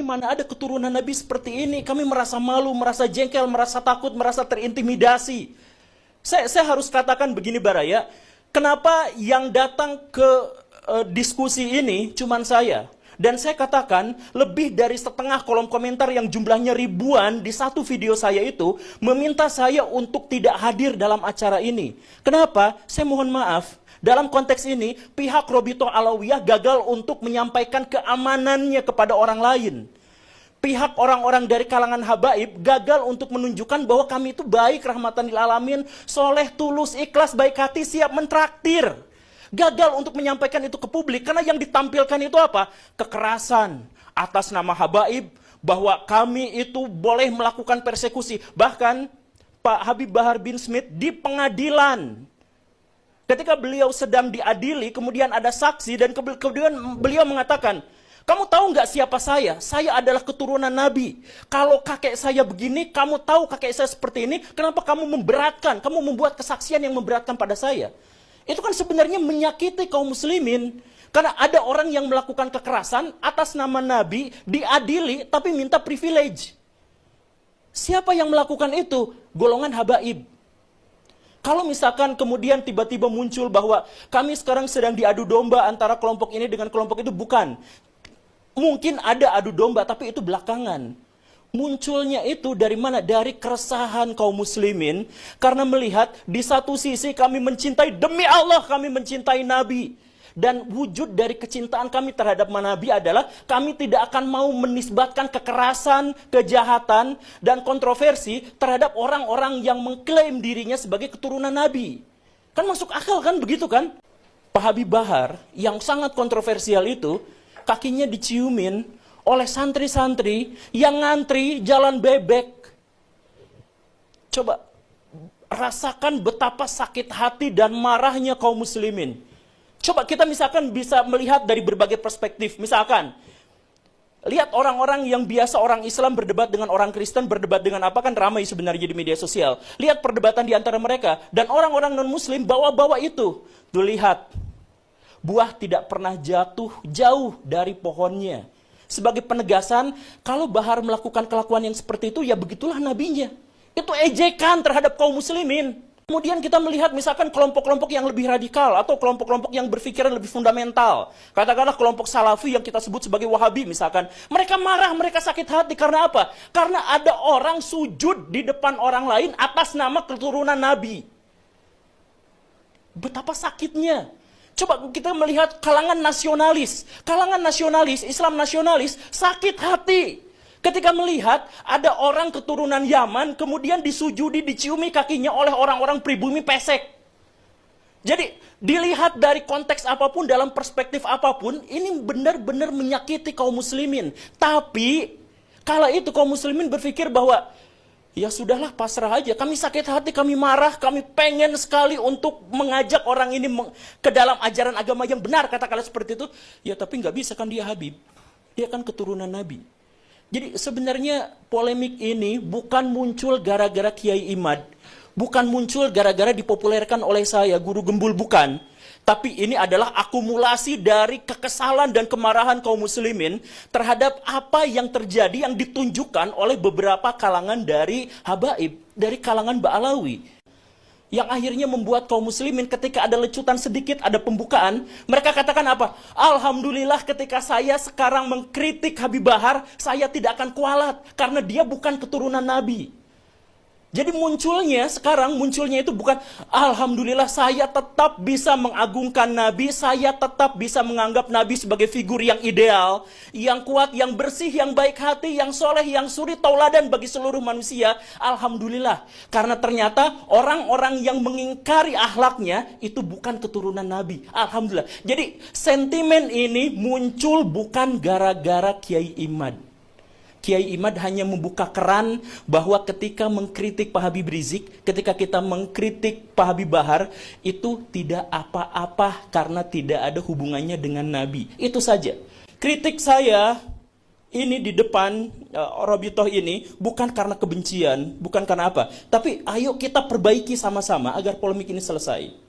mana ada keturunan Nabi seperti ini. Kami merasa malu, merasa jengkel, merasa takut, merasa terintimidasi. Saya harus katakan begini Baraya, kenapa yang datang ke diskusi ini cuman saya? Dan saya katakan, lebih dari setengah kolom komentar yang jumlahnya ribuan di satu video saya itu, meminta saya untuk tidak hadir dalam acara ini. Kenapa? Saya mohon maaf. Dalam konteks ini, pihak Robitoh Alawiyah gagal untuk menyampaikan keamanannya kepada orang lain. Pihak orang-orang dari kalangan habaib gagal untuk menunjukkan bahwa kami itu baik, rahmatan lil alamin, soleh, tulus, ikhlas, baik hati, siap mentraktir. Gagal untuk menyampaikan itu ke publik, karena yang ditampilkan itu apa? Kekerasan atas nama habaib, bahwa kami itu boleh melakukan persekusi. Bahkan Pak Habib Bahar bin Smith di pengadilan, ketika beliau sedang diadili, kemudian ada saksi, dan kemudian beliau mengatakan, kamu tahu nggak siapa saya? Saya adalah keturunan Nabi. Kalau kakek saya begini, kamu tahu kakek saya seperti ini, kenapa kamu memberatkan? Kamu membuat kesaksian yang memberatkan pada saya. Itu kan sebenarnya menyakiti kaum muslimin. Karena ada orang yang melakukan kekerasan atas nama Nabi, diadili, tapi minta privilege. Siapa yang melakukan itu? Golongan habaib. Kalau misalkan kemudian tiba-tiba muncul bahwa kami sekarang sedang diadu domba antara kelompok ini dengan kelompok itu, bukan. Mungkin ada adu domba, tapi itu belakangan. Munculnya itu dari mana? Dari keresahan kaum muslimin. Karena melihat di satu sisi kami mencintai, demi Allah kami mencintai Nabi. Dan wujud dari kecintaan kami terhadap Nabi adalah kami tidak akan mau menisbatkan kekerasan, kejahatan, dan kontroversi terhadap orang-orang yang mengklaim dirinya sebagai keturunan Nabi. Kan masuk akal kan, begitu kan? Pak Habib Bahar yang sangat kontroversial itu, kakinya diciumin oleh santri-santri yang ngantri jalan bebek. Coba rasakan betapa sakit hati dan marahnya kaum muslimin. Coba kita misalkan bisa melihat dari berbagai perspektif. Misalkan, lihat orang-orang yang biasa orang Islam berdebat dengan orang Kristen, berdebat dengan apa, kan ramai sebenarnya di media sosial. Lihat perdebatan di antara mereka. Dan orang-orang non-muslim bawa-bawa itu. Tuh lihat, buah tidak pernah jatuh jauh dari pohonnya. Sebagai penegasan, kalau Bahar melakukan kelakuan yang seperti itu, ya begitulah nabinya. Itu ejekan terhadap kaum muslimin. Kemudian kita melihat misalkan kelompok-kelompok yang lebih radikal, atau kelompok-kelompok yang berpikiran lebih fundamental. Katakanlah kelompok salafi yang kita sebut sebagai wahabi misalkan. Mereka marah, mereka sakit hati. Karena apa? Karena ada orang sujud di depan orang lain atas nama keturunan Nabi. Betapa sakitnya. Coba kita melihat kalangan nasionalis. Kalangan nasionalis, Islam nasionalis, sakit hati. Ketika melihat ada orang keturunan Yaman, kemudian disujudi, diciumi kakinya oleh orang-orang pribumi pesek. Jadi, dilihat dari konteks apapun, dalam perspektif apapun, ini benar-benar menyakiti kaum muslimin. Tapi, kala itu kaum muslimin berpikir bahwa, ya sudahlah, pasrah aja. Kami sakit hati, kami marah, kami pengen sekali untuk mengajak orang ini ke dalam ajaran agama yang benar, katakanlah seperti itu. Ya tapi nggak bisa kan, dia Habib. Dia kan keturunan Nabi. Jadi sebenarnya polemik ini bukan muncul gara-gara Kiai Imad. Bukan muncul gara-gara dipopulerkan oleh saya, Guru Gembul, bukan. Tapi ini adalah akumulasi dari kekesalan dan kemarahan kaum muslimin terhadap apa yang terjadi, yang ditunjukkan oleh beberapa kalangan dari habaib, dari kalangan Ba'alawi. Yang akhirnya membuat kaum muslimin ketika ada lecutan sedikit, ada pembukaan, mereka katakan apa? Alhamdulillah ketika saya sekarang mengkritik Habib Bahar, saya tidak akan kualat karena dia bukan keturunan Nabi. Jadi munculnya itu bukan alhamdulillah saya tetap bisa mengagungkan Nabi, saya tetap bisa menganggap Nabi sebagai figur yang ideal, yang kuat, yang bersih, yang baik hati, yang soleh, yang suri, tauladan bagi seluruh manusia. Alhamdulillah. Karena ternyata orang-orang yang mengingkari akhlaknya itu bukan keturunan Nabi. Alhamdulillah. Jadi sentimen ini muncul bukan gara-gara Kiai Imad. Kiai Imad hanya membuka keran bahwa ketika mengkritik Pak Habib Rizik, ketika kita mengkritik Pak Habib Bahar, itu tidak apa-apa karena tidak ada hubungannya dengan Nabi. Itu saja. Kritik saya ini di depan Robitoh ini bukan karena kebencian, bukan karena apa. Tapi ayo kita perbaiki sama-sama agar polemik ini selesai.